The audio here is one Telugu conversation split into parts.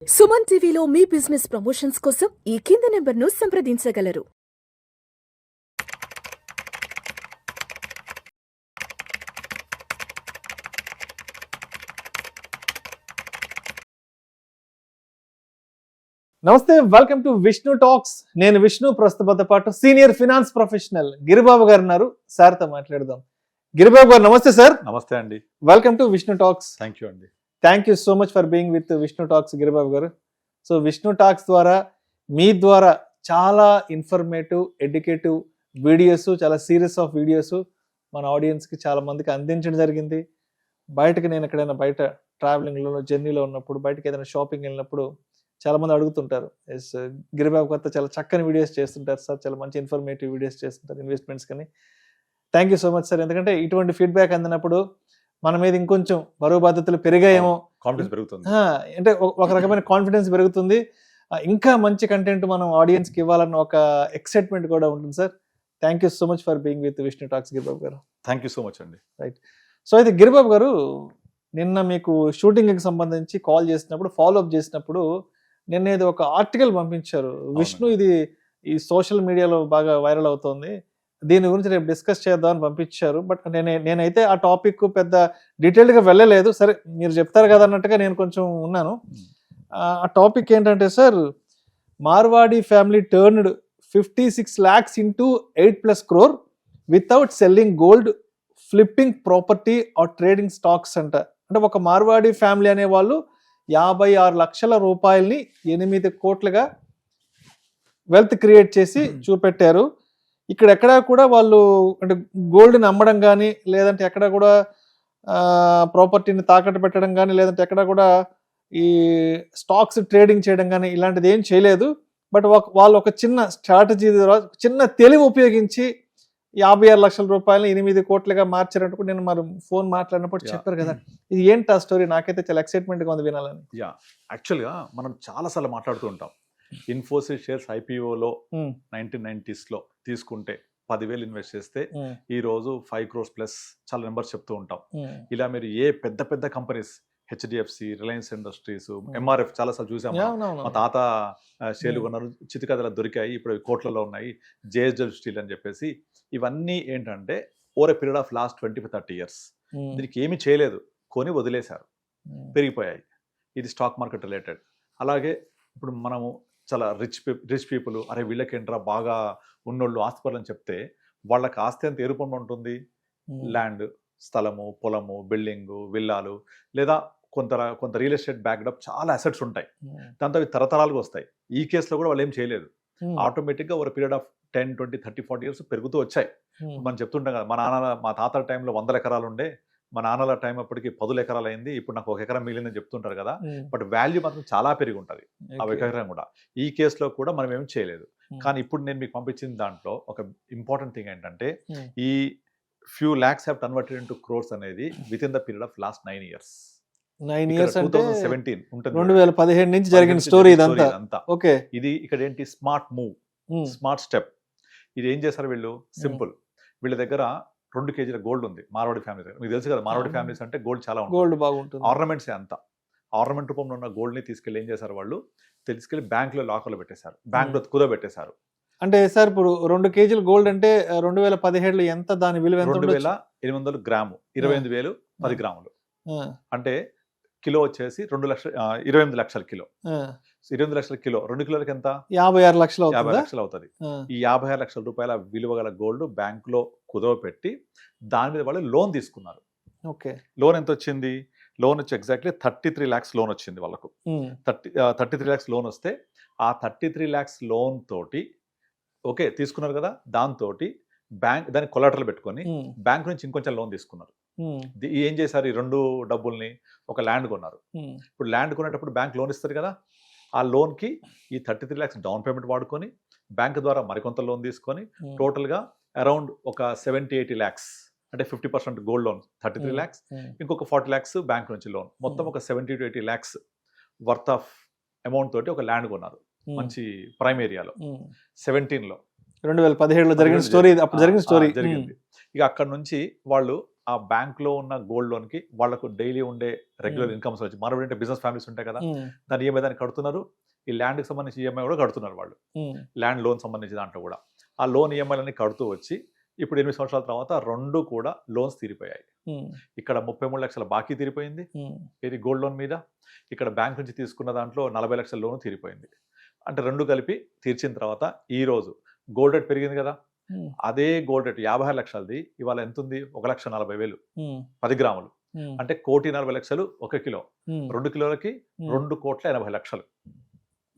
సుమన్ టీవీలో మీ బిజినెస్ ప్రమోషన్స్ కోసం ఈ కింది నెంబర్ను సంప్రదించగలరు. నమస్తే, వెల్కమ్ టు విష్ణు టాక్స్. నేను విష్ణు, ప్రస్తుతంతో పాటు సీనియర్ ఫినాన్స్ ప్రొఫెషనల్ గిరిబాబు గారు ఉన్నారు. సార్తో మాట్లాడదాం. గిరిబాబు గారు నమస్తే సార్. నమస్తే అండి. Welcome to Vishnu talks. Thank you అండి. Thank you so much for being with Vishnu talks Giribabu garu. So Vishnu talks ద్వారా మీ ద్వారా చాలా ఇన్ఫర్మేటివ్, ఎడ్యుకేటివ్ వీడియోస్, చాలా సీరీస్ ఆఫ్ వీడియోస్ మన ఆడియన్స్కి చాలా మందికి అందించడం జరిగింది. బయటకు నేను ఎక్కడైనా బయట ట్రావెలింగ్లో, జర్నీలో ఉన్నప్పుడు, బయటకు ఏదైనా షాపింగ్ వెళ్ళినప్పుడు చాలా మంది అడుగుతుంటారు, ఎస్ గిరిబాబు గారితో చాలా చక్కని వీడియోస్ చేస్తుంటారు సార్, చాలా మంచి ఇన్ఫర్మేటివ్ వీడియోస్ చేస్తుంటారు ఇన్వెస్ట్మెంట్స్ కానీ. Thank you so much sir. ఎందుకంటే ఇటువంటి ఫీడ్బ్యాక్ అందినప్పుడు మన మీద ఇంకొంచెం బరువు బాధ్యతలు పెరిగాయేమో, కాన్ఫిడెన్స్ పెరుగుతుంది, అంటే ఒక రకమైన కాన్ఫిడెన్స్ పెరుగుతుంది. ఇంకా మంచి కంటెంట్ మనం ఆడియన్స్కి ఇవ్వాలన్న ఒక ఎక్సైట్మెంట్ కూడా ఉంటుంది sir. Thank you so much for being with Vishnu talks Giribabu garu. Thank you so much అండి. రైట్. సో అయితే గిరిబాబు గారు, నిన్న మీకు షూటింగ్కి సంబంధించి కాల్ చేసినప్పుడు, ఫాలో అప్ చేసినప్పుడు నిన్న ఏదో ఒక ఆర్టికల్ పంపించారు. విష్ణు, ఇది ఈ సోషల్ మీడియాలో బాగా వైరల్ అవుతోంది, దీని గురించి రేపు డిస్కస్ చేద్దామని పంపించారు. బట్ నేనైతే ఆ టాపిక్ పెద్ద డీటెయిల్డ్గా వెళ్ళలేదు. సరే, మీరు చెప్తారు కదా అన్నట్టుగా నేను కొంచెం ఉన్నాను. ఆ టాపిక్ ఏంటంటే sir, Marwari family turned 56 lakhs into 8+ crore without selling gold, flipping property or trading stocks అంట. అంటే ఒక మార్వాడి ఫ్యామిలీ అనే వాళ్ళు 56 లక్షల రూపాయల్ని 8 కోట్లుగా వెల్త్ క్రియేట్ చేసి చూపెట్టారు. ఇక్కడ ఎక్కడా కూడా వాళ్ళు అంటే గోల్డ్ని అమ్మడం కానీ, లేదంటే ఎక్కడ కూడా ప్రాపర్టీని తాకట్టు పెట్టడం కానీ, లేదంటే ఎక్కడ కూడా ఈ స్టాక్స్ ట్రేడింగ్ చేయడం కానీ ఇలాంటిది ఏం చేయలేదు. బట్ వాళ్ళు ఒక చిన్న స్ట్రాటజీ ద్వారా, చిన్న తెలివి ఉపయోగించి 56 లక్షల రూపాయలు 8 కోట్లుగా మార్చారంటూ నేను మరి ఫోన్ మాట్లాడినప్పుడు చెప్పారు కదా. ఇది ఏంటి ఆ స్టోరీ? నాకైతే చాలా ఎక్సైట్మెంట్గా ఉంది వినాలని. యాక్చువల్గా మనం చాలాసార్లు మాట్లాడుతూ ఉంటాం. ఇన్ఫోసిస్ షేర్స్ ఐపీఓలో 1990s తీసుకుంటే 10,000 ఇన్వెస్ట్ చేస్తే ఈ రోజు 5 crores ప్లస్ చాలా నెంబర్స్ చెప్తూ ఉంటాం. ఇలా మీరు ఏ పెద్ద పెద్ద companies, HDFC, Reliance industries, MRF చాలాసార్లు చూసాము. మా తాత షేర్లు కొన్నారు, చితికథలు దొరికాయి, ఇప్పుడు కోట్లలో ఉన్నాయి, జేఎస్డబ్ల్యూ స్టీల్ అని చెప్పేసి. ఇవన్నీ ఏంటంటే over a period of last 20-30 years దీనికి ఏమీ చేయలేదు, కొని వదిలేశారు, పెరిగిపోయాయి. ఇది స్టాక్ మార్కెట్ రిలేటెడ్. అలాగే ఇప్పుడు మనము చాలా రిచ్ పీపుల్, అరే వీళ్ళకేంట్రా బాగా ఉన్నోళ్ళు ఆస్తిపరులు అని చెప్తే, వాళ్ళకి ఆస్తి అంత ఏ రూపంలో ఉంటుంది? ల్యాండ్, స్థలము, పొలము, బిల్డింగు, విల్లాలు, లేదా కొంత రియల్ ఎస్టేట్ బ్యాక్డప్ చాలా అసెట్స్ ఉంటాయి. దాంతో అవి తరతరాలుగా వస్తాయి. ఈ కేసులో కూడా వాళ్ళు ఏం చేయలేదు. ఆటోమేటిక్గా ఒక పీరియడ్ ఆఫ్ 10, 20, 30, 40 years పెరుగుతూ వచ్చాయి. మనం చెప్తుంటాం కదా, మా తాతల టైంలో 100 ఎకరాలు ఉండే, మా నాన్నల టైం అప్పటికి 10 ఎకరాలు అయింది, ఇప్పుడు నాకు 1 ఎకరం మిగిలిందని చెప్తుంటారు కదా. బట్ వాల్యూ మాత్రం చాలా పెరిగి ఉంటుంది ఆ 1 ఎకరం కూడా. ఈ కేసులో కూడా మనం ఏం చేయలేదు. కానీ ఇప్పుడు నేను మీకు పంపించిన దాంట్లో ఒక ఇంపార్టెంట్ థింగ్ ఏంటంటే, ఈ few lakhs have converted into crores అనేది with in the period of last 9 years. 9 years అంటే 2017 ఉంటుంది, 2017 నుంచి జరిగిన స్టోరీ ఇదంతా. ఓకే. ఇది ఇక్కడ ఏంటి, స్మార్ట్ మూవ్, స్మార్ట్ స్టెప్. ఇది ఏం చేశారు వీళ్ళు? సింపుల్. వీళ్ళ దగ్గర 2 kg గోల్డ్ ఉంది మార్వాడి ఫ్యామిలీ దగ్గర. మీకు తెలుసు కదా, మార్వాడి ఫ్యామిలీస్ అంటే గోల్డ్ చాలా ఉంటుంది, గోల్డ్ బాగుంటుంది, ఆర్నమెంట్స్ అంతా. ఆర్నమెంట్ రూపంలో ఉన్న గోల్డ్ని తీసుకెళ్ళి ఏం చేశారు వాళ్ళు? తీసుకెళ్ళి బ్యాంకులో లాకర్లో పెట్టేశారు, బ్యాంకులో కుదబెట్టేశారు. అంటే సార్ ఇప్పుడు 2 kg గోల్డ్ అంటే 2017లో ఎంత దాని విలువ? 2,800 గ్రాము, 28,000 10 గ్రాములు. అంటే కిలో వచ్చేసి 28 లక్షల కిలో. 28 లక్షల కిలో 2 కిలోలకి ఎంత? 56 లక్షలు అవుతుంది. ఈ 56 లక్షల రూపాయల విలువ గల గోల్డ్ బ్యాంకులో కుదవ పెట్టి దాని మీద వాళ్ళు లోన్ తీసుకున్నారు. ఓకే. లోన్ ఎంత వచ్చింది? లోన్ వచ్చి ఎగ్జాక్ట్లీ 33 lakhs లోన్ వచ్చింది వాళ్ళకు. 33 lakhs లోన్ వస్తే ఆ 33 lakhs లోన్ తోటి, ఓకే, తీసుకున్నారు కదా, దాంతో బ్యాంక్ దాన్ని కొలాటరల్ పెట్టుకొని బ్యాంక్ నుంచి ఇంకొంచెం లోన్ తీసుకున్నారు. ఏం చేశారు? ఈ 2 డబ్బుల్ని ఒక ల్యాండ్ కొన్నారు. ఇప్పుడు ల్యాండ్ కొనేటప్పుడు బ్యాంక్ లోన్ ఇస్తారు కదా, ఆ లోన్కి ఈ 33 lakhs డౌన్ పేమెంట్ వాడుకొని బ్యాంక్ ద్వారా మరికొంత లోన్ తీసుకొని టోటల్గా అరౌండ్ ఒక 70-80 lakhs, అంటే 50% గోల్డ్ లోన్ 33 lakhs, ఇంకొక 40 lakhs బ్యాంక్ నుంచి లోన్, మొత్తం ఒక 70-80 lakhs వర్త్ ఆఫ్ అమౌంట్ తోటి ఒక ల్యాండ్ కొన్నారు మంచి ప్రైమ్ ఏరియాలో. 2017లో జరిగిన స్టోరీ, అప్పుడు జరిగిన స్టోరీ జరిగింది. ఇక అక్కడ నుంచి వాళ్ళు ఆ బ్యాంక్ లో ఉన్న గోల్డ్ లోన్ కి వాళ్ళకు డైలీ ఉండే రెగ్యులర్ ఇన్కమ్స్ వచ్చి మరొకటి బిజినెస్ ఫ్యామిలీస్ ఉంటాయి కదా, దాని ఈఎంఐ దాన్ని కడుతున్నారు. ఈ ల్యాండ్ కి సంబంధించి ఈఎంఐ కూడా కడుతున్నారు వాళ్ళు, ల్యాండ్ లోన్ సంబంధించి దాంట్లో కూడా ఆ లోన్ ఈఎంఐలన్నీ కడుతూ వచ్చి ఇప్పుడు 8 సంవత్సరాల తర్వాత 2 కూడా లోన్స్ తీరిపోయాయి. ఇక్కడ 33 లక్షల బాకీ తీరిపోయింది ఇది గోల్డ్ లోన్ మీద, ఇక్కడ బ్యాంక్ నుంచి తీసుకున్న దాంట్లో 40 లక్షల లోన్ తీరిపోయింది. అంటే 2 కలిపి తీర్చిన తర్వాత ఈ రోజు గోల్డ్ రేట్ పెరిగింది కదా, అదే గోల్డ్ రేట్ 56 లక్షలది ఇవాళ ఎంత ఉంది, 1,40,000 10 గ్రాములు, అంటే 1,40,00,000 1 కిలో, 2 కిలోలకి 2,80,00,000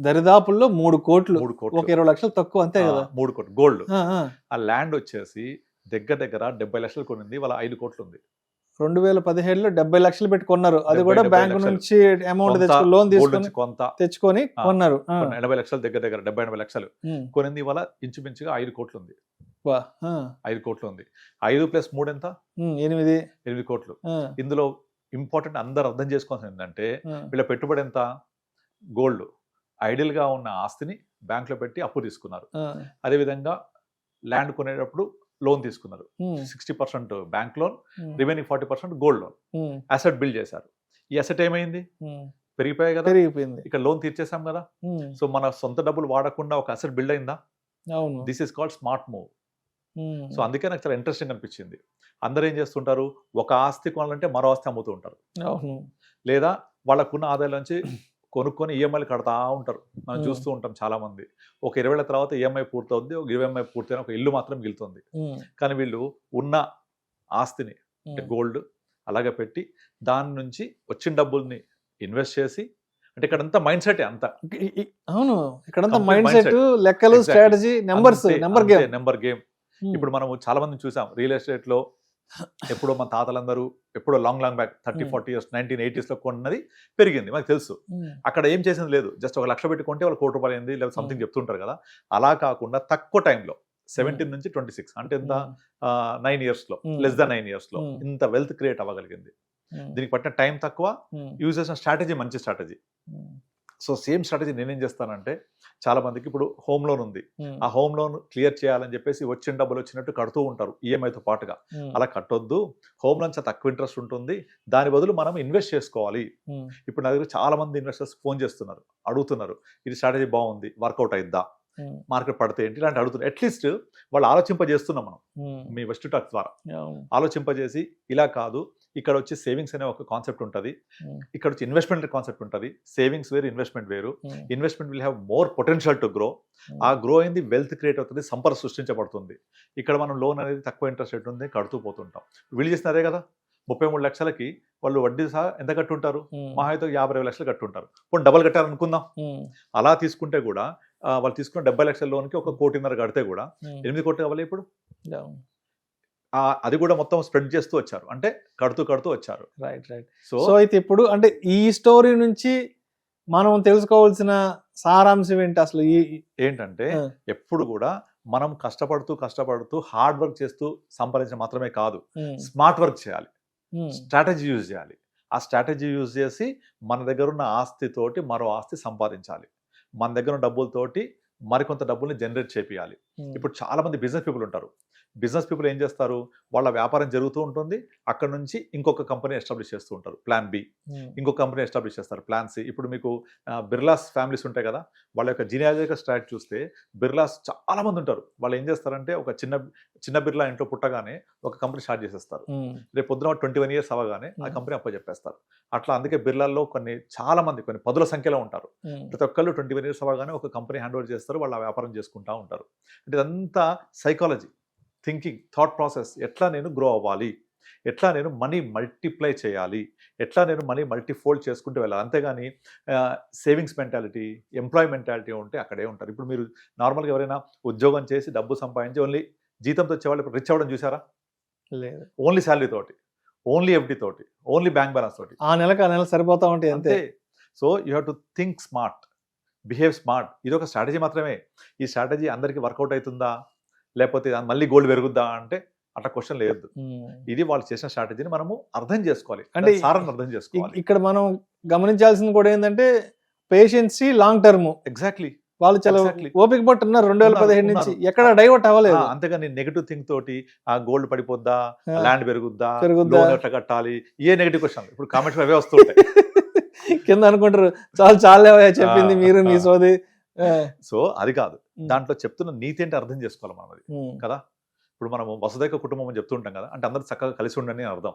దరిదాపుల్లో 3 కోట్లు, 3 కోట్లు, ఒక 20 లక్షలు తక్కువ అంతే కదా. 3 కోట్లు గోల్డ్. ఆ ల్యాండ్ వచ్చేసి దగ్గర 70 లక్షలు కొనింది, వాళ్ళ 5 కోట్లు ఉంది. 2017లో 70 లక్షలు పెట్టి కొన్నారు, అది కూడా 70 బ్యాంక్ లక్షలు. నుంచి అమౌంట్ తెచ్చుకొని లోన్ తీసుకొని కొంత తెచ్చుకొని కొన్నారు. 80 లక్షలు దగ్గర 70-80 లక్షలు కొనింది, ఇవాళ ఇంచుమించుగా 5 కోట్లు ఉంది. 5 కోట్లు ఉంది. 5 + 3 ఎంత, 8 కోట్లు. ఇందులో ఇంపార్టెంట్ అందరు అర్థం చేసుకోవాల్సింది ఏంటంటే వీళ్ళ పెట్టుబడి ఎంత, గోల్డ్ ఐడియల్ గా ఉన్న ఆస్తిని బ్యాంక్ లో పెట్టి అప్పు తీసుకున్నారు, అదే విధంగా ల్యాండ్ కొనేటప్పుడు లోన్ తీసుకున్నారు. 60% bank loan, remaining 40% gold loan, asset build చేశారు. ఈ అసెట్ ఏమైంది, పెరిగిపోయాయి కదా, పెరిగిపోయింది. ఇక్కడ లోన్ తీర్చేసాం కదా, సో మన సొంత డబ్బులు వాడకుండా ఒక అసెట్ బిల్డ్ అయిందా. This is called smart move. So అందుకే నాకు చాలా ఇంట్రెస్టింగ్ అనిపించింది. అందరూ ఏం చేస్తుంటారు, ఒక ఆస్తి కొనాలంటే మరో ఆస్తి అమ్ముతూ ఉంటారు, లేదా వాళ్ళకున్న ఆదాయం నుంచి కొనుక్కొని ఈఎంఐలు కడతా ఉంటారు. మనం చూస్తూ ఉంటాం చాలా మంది. ఒక 20 ఏళ్ల తర్వాత ఈఎంఐ పూర్తవుద్ది, ఒక 20 పూర్తయిన ఒక ఇల్లు మాత్రం మిగులుతుంది. కానీ వీళ్ళు ఉన్న ఆస్తిని అంటే గోల్డ్ అలాగే పెట్టి దాని నుంచి వచ్చిన డబ్బుల్ని ఇన్వెస్ట్ చేసి, అంటే ఇక్కడంతా మైండ్ సెట్ అంతా. అవును, ఇక్కడంతా మైండ్ సెట్, లెక్కలు, స్ట్రాటజీ, నెంబర్ గేమ్. ఇప్పుడు మనము చాలా మందిని చూసాం రియల్ ఎస్టేట్ లో, ఎప్పుడో మన తాతలందరూ ఎప్పుడో లాంగ్ బ్యాక్ 30-40 years 1980s లో కొన్నది పెరిగింది మనకు తెలుసు. అక్కడ ఏం చేసింది లేదు, జస్ట్ 1 లక్ష పెట్టి కొంటే వాళ్ళు 1 కోటి రూపాయలు అయింది లేదా సంథింగ్ చెప్తుంటారు కదా. అలా కాకుండా తక్కువ టైంలో 17 నుంచి 26 అంటే ఎంత 9 years లో, లెస్ దాన్ 9 years లో ఇంత వెల్త్ క్రియేట్ అవ్వగలిగింది. దీనికి పట్టిన టైం తక్కువ, యూజ్ చేసిన స్ట్రాటజీ మంచి స్ట్రాటజీ. సో సేమ్ స్ట్రాటజీ నేనేం చేస్తానంటే, చాలా మందికి ఇప్పుడు హోమ్ లోన్ ఉంది, ఆ హోమ్ లోన్ క్లియర్ చేయాలని చెప్పేసి వచ్చిన డబ్బులు వచ్చినట్టు కడుతూ ఉంటారు ఈఎంఐతో పాటుగా. అలా కట్టొద్దు, హోమ్ లోన్ చాలా తక్కువ ఇంట్రెస్ట్ ఉంటుంది, దాని బదులు మనం ఇన్వెస్ట్ చేసుకోవాలి. ఇప్పుడు నా దగ్గర చాలా మంది ఇన్వెస్టర్స్ ఫోన్ చేస్తున్నారు, అడుగుతున్నారు ఇది స్ట్రాటజీ బాగుంది, వర్కౌట్ అయిద్దా, మార్కెట్ పడితే ఏంటి, ఇలాంటి అడుగుతున్నారు. అట్లీస్ట్ వాళ్ళు ఆలోచింపజేస్తున్నాం మనం మీ వెస్ట్ టాక్ ద్వారా, ఆలోచింపజేసి ఇలా కాదు, ఇక్కడ వచ్చి సేవింగ్స్ అనే ఒక కాన్సెప్ట్ ఉంటుంది, ఇక్కడ వచ్చి ఇన్వెస్ట్మెంట్ కాన్సెప్ట్ ఉంటుంది. సేవింగ్స్ వేరు, ఇన్వెస్ట్మెంట్ వేరు. Investment will have more potential to grow. ఆ గ్రో అయింది వెల్త్ క్రియేట్ అవుతుంది, సంపద సృష్టించబడుతుంది. ఇక్కడ మనం లోన్ అనేది తక్కువ ఇంట్రెస్ట్ రేట్ ఉంది కడుతూ పోతుంటాం. వీళ్ళు చేసిన అదే కదా, 33 లక్షలకి వాళ్ళు వడ్డీ సహా ఎంత కట్టుంటారు, మహా అయితే 50 లక్షలు కట్టుంటారు. ఇప్పుడు డబల్ కట్టాలనుకుందాం, అలా తీసుకుంటే కూడా వాళ్ళు తీసుకున్న 70 లక్షల లోన్కి 1.5 కోటి కడితే కూడా 8 కోట్లు కావాలి ఇప్పుడు. అది కూడా మొత్తం స్ప్రెడ్ చేస్తూ వచ్చారు, అంటే కడుతూ వచ్చారు. రైట్. సో అయితే ఇప్పుడు అంటే ఈ స్టోరీ నుంచి మనం తెలుసుకోవాల్సిన సారాంశం ఏంటి అసలు ఏంటంటే, ఎప్పుడు కూడా మనం కష్టపడుతూ హార్డ్ వర్క్ చేస్తూ సంపాదించడం మాత్రమే కాదు, స్మార్ట్ వర్క్ చేయాలి, స్ట్రాటజీ యూజ్ చేయాలి. ఆ స్ట్రాటజీ యూజ్ చేసి మన దగ్గర ఉన్న ఆస్తితోటి మరో ఆస్తి సంపాదించాలి, మన దగ్గర ఉన్న డబ్బులతోటి మరికొంత డబ్బుల్ని జనరేట్ చేయాలి. ఇప్పుడు చాలా మంది బిజినెస్ పీపుల్ ఉంటారు. బిజినెస్ పీపుల్ ఏం చేస్తారు, వాళ్ళ వ్యాపారం జరుగుతూ ఉంటుంది, అక్కడ నుంచి ఇంకొక కంపెనీ ఎస్టాబ్లిష్ చేస్తూ ఉంటారు, ప్లాన్ బి, ఇంకొక కంపెనీ ఎస్టాబ్లిష్ చేస్తారు, ప్లాన్ సి. ఇప్పుడు మీకు బిర్లాస్ ఫ్యామిలీస్ ఉంటాయి కదా, వాళ్ళ యొక్క జీనియాలజికల్ స్ట్రాట్ చూస్తే బిర్లాస్ చాలా మంది ఉంటారు. వాళ్ళు ఏం చేస్తారంటే, ఒక చిన్న బిర్లా ఇంట్లో పుట్టగానే ఒక కంపెనీ స్టార్ట్ చేసేస్తారు, రేపు పొద్దున 21 years అవ్వగానే ఆ కంపెనీ అప్పచెప్పేస్తారు. అట్లా అందుకే బిర్లాల్లో చాలా మంది కొన్ని పదుల సంఖ్యలో ఉంటారు. ప్రతి ఒక్కళ్ళు 21 years అవ్వగానే ఒక కంపెనీ హ్యాండ్ ఓవర్ చేస్తారు, వాళ్ళ వ్యాపారం చేసుకుంటూ ఉంటారు. అంటే ఇదంతా సైకాలజీ, థింకింగ్, థాట్ ప్రాసెస్. ఎట్లా నేను గ్రో అవ్వాలి, ఎట్లా నేను మనీ మల్టిప్లై చేయాలి, ఎట్లా నేను మనీ మల్టీఫోల్డ్ చేసుకుంటూ వెళ్ళాలి. అంతేగాని సేవింగ్స్ మెంటాలిటీ, ఎంప్లాయ్ మెంటాలిటీ ఉంటే అక్కడే ఉంటారు. ఇప్పుడు మీరు నార్మల్గా ఎవరైనా ఉద్యోగం చేసి డబ్బు సంపాదించి ఓన్లీ జీతంతో వచ్చేవాళ్ళు ఇప్పుడు రిచ్ అవ్వడం చూసారా? లేదు. ఓన్లీ శాలరీ తోటి, ఓన్లీ ఎఫ్డి తోటి, ఓన్లీ బ్యాంక్ బ్యాలెన్స్ తోటి ఆ నెల సరిపోతా ఉంటాయి అంతే. So you have to think smart, behave smart. ఇది ఒక స్ట్రాటజీ మాత్రమే. ఈ స్ట్రాటజీ అందరికీ వర్కౌట్ అవుతుందా, లేకపోతే మళ్ళీ గోల్డ్ పెరుగుద్దా అంటే అట్లా క్వశ్చన్ లేదు. ఇది వాళ్ళు చేసిన స్ట్రాటజీని మనము అర్థం చేసుకోవాలి, అంటే సారాన్ని అర్థం చేసుకోవాలి. ఇక్కడ మనం గమనించాల్సింది కూడా ఏంటంటే పేషెన్సీ, లాంగ్ టర్మ్. ఎగ్జాక్ట్లీ. వాళ్ళు చాలా Exactly. ఓపిక పట్టు ఉన్నారు 2017 నుంచి ఉన్నారు. ఎక్కడ డైవర్ట్ అవ్వలేదు. అంతేగాని నెగిటివ్ థింక్ తోటి ఆ గోల్డ్ పడిపోద్దా, ఆ. ల్యాండ్ పెరుగుద్దా, పెరుగుద్దా? లోన్ ఎట్లా కట్టాలి, ఏ నెగిటివ్ క్వశ్చన్ ఇప్పుడు కామెంట్స్ అవే వస్తుంటాయి. కింద అనుకుంటారు చాలు చెప్పింది మీరు మీ సోది. సో అది కాదు, దాంట్లో చెప్తున్న నీతి ఏంటి అర్థం చేసుకోవాలి మనం అది కదా. ఇప్పుడు మనం వసుదైక కుటుంబం అని చెప్తుంటాం కదా, అంటే అందరూ చక్కగా కలిసి ఉండండి అని అర్థం.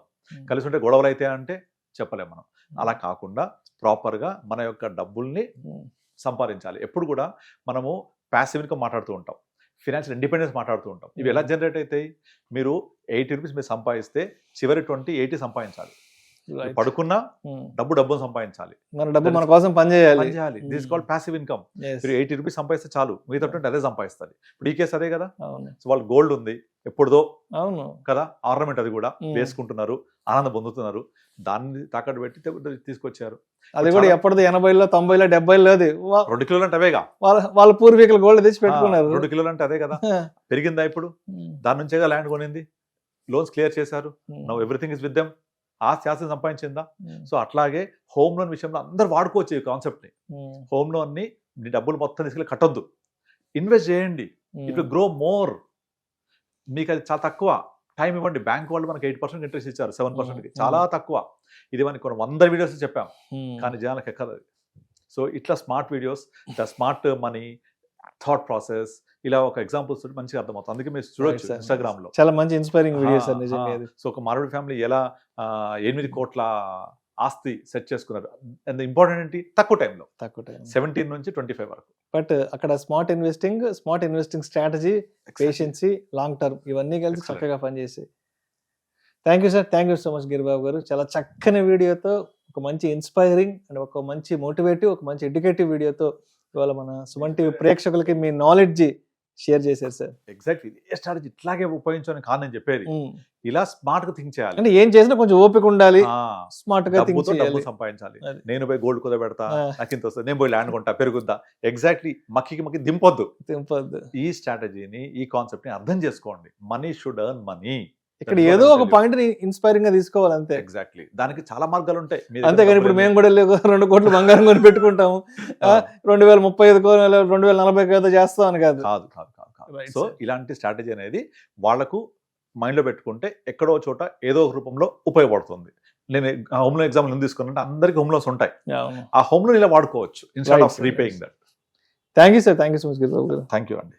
కలిసి ఉంటే గొడవలు అయితే అంటే చెప్పలేము మనం. అలా కాకుండా ప్రాపర్గా మన యొక్క డబ్బుల్ని సంపాదించాలి. ఎప్పుడు కూడా మనము ప్యాసివ్ ఇన్కమ్ మాట్లాడుతూ ఉంటాం, ఫినాన్షియల్ ఇండిపెండెన్స్ మాట్లాడుతూ ఉంటాం. ఇవి ఎలా జనరేట్ అవుతాయి? మీరు 80 రూపీస్ మీరు సంపాదిస్తే చివరి 80 సంపాదించాలి. పడుకున్నా డబ్బును సంపాదించాలి. మన డబ్బు మన కోసం పనిచేయాలి. This called passive income. మీరు 80 రూపీస్ సంపాదిస్తే చాలు, మిగతా 20 అదే సంపాదిస్తుంది. ఇప్పుడు ఈ కేసు అదే కదా. సో వాళ్ళు గోల్డ్ ఉంది ఎప్పుడుదో అవును కదా, ఆర్నమెంట్ అది కూడా వేసుకుంటున్నారు, ఆనందం పొందుతున్నారు, దాన్ని తాకట్టు పెట్టి తీసుకొచ్చారు. అది కూడా ఎప్పటిదో 80లో 90లో 70లో 2 కిలోలు అంటే అవేగా, వాళ్ళ పూర్వీకులు గోల్డ్ తెచ్చి పెట్టుకున్నారు. 2 కిలోలు అంటే అదే కదా. పెరిగిందా ఇప్పుడు? దాని నుంచేగా ల్యాండ్ కొనింది, లోన్స్ క్లియర్ చేశారు, now everything is with them. ఆస్తి సంపాదించిందా? సో అట్లాగే హోమ్ లోన్ విషయంలో అందరు వాడుకోవచ్చు ఈ కాన్సెప్ట్ ని. హోమ్ లోన్ ని మీ డబ్బులు మొత్తం తీసుకెళ్ళి కట్టొద్దు, ఇన్వెస్ట్ చేయండి, ఇట్ విల్ గ్రో మోర్. మీకు అది చాలా తక్కువ టైం ఇవ్వండి. బ్యాంక్ వాళ్ళు మనకి 8% ఇంట్రెస్ట్ ఇచ్చారు, 7%కి చాలా తక్కువ. ఇది మనకి కొన్ని 100 వీడియోస్ చెప్పాం, కానీ జనాలకు ఎక్కదు. సో ఇట్లా smart videos, the smart money, thought process, ఇలా ఒక ఎగ్జాంపుల్స్ మంచిగా అర్థమవుతుంది. అందుకే మీరు చూడొచ్చు ఇన్స్టాగ్రామ్ లో చాలా మంచి ఇన్స్పైరింగ్ వీడియోస్ నిజంగా. సో ఒక మారవాడి ఫ్యామిలీ ఎలా 8 కోట్ల ఆస్తి సెట్ చేసుకున్నారు. అండ్ ఇంపార్టెంట్ ఏంటి? తక్కువ టైం 17 నుంచి 25 వరకు. బట్ అక్కడ smart investing strategy, patiency, long term ఇవన్నీ కలిసి చక్కగా పనిచేసాయి. Thank you sir, thank you so much Giribabu garu. చాలా చక్కని వీడియోతో, ఒక మంచి ఇన్స్పైరింగ్ అండ్ ఒక మంచి మోటివేటివ్, ఒక మంచి ఎడ్యుకేటివ్ వీడియోతో ఇవాళ మన సుమన్ టీవీ ప్రేక్షకులకి మీ నాలెడ్జ్ షేర్ చేశారు సార్. ఎగ్జాక్ట్లీ ఇదే స్ట్రాటజీ ఇట్లాగే ఉపయోగించని కాదు నేను చెప్పేది. ఇలా స్మార్ట్ గా థింక్ చేయాలి. అంటే ఏం చేసినా కొంచెం ఓపిక ఉండాలి, స్మార్ట్ గా థింక్ చేయాలి. డబ్బు సంపాదించాలి. నేను పోయి గోల్డ్ కుదబెడతా, నాకు ఇంత వస్తుంది, నేను పోయి ల్యాండ్ కొంటా, పెరుగుద్దా. ఎగ్జాక్ట్లీ మక్కి దింపొద్దు. ఈ స్ట్రాటజీని, ఈ కాన్సెప్ట్ ని అర్థం చేసుకోండి. Money should earn money. ఇక్కడ ఏదో ఒక పాయింట్ ని ఇన్స్పైరింగ్ గా తీసుకోవాలి అంతే. ఎగ్జాక్ట్లీ, దానికి చాలా మార్గాలు ఉంటాయి. అంతేగాని ఇప్పుడు మేము కూడా 2 కోట్లు బంగారం కొని పెట్టుకుంటాము, 2035 2040 చేస్తాం అని కాదు. సో ఇలాంటి స్ట్రాటజీ అనేది వాళ్లకు మైండ్ లో పెట్టుకుంటే ఎక్కడో చోట ఏదో ఒక రూపంలో ఉపయోగపడుతుంది. నేను హోమ్ లోన్ ఎగ్జాంపుల్ తీసుకున్నట్టు అందరికి హోమ్ లోన్స్ ఉంటాయి, ఆ హోమ్ లోన్ ఇలా వాడుకోవచ్చు instead of repaying that. Thank you sir, thank you so much Giribabu garu. Thank you అండి.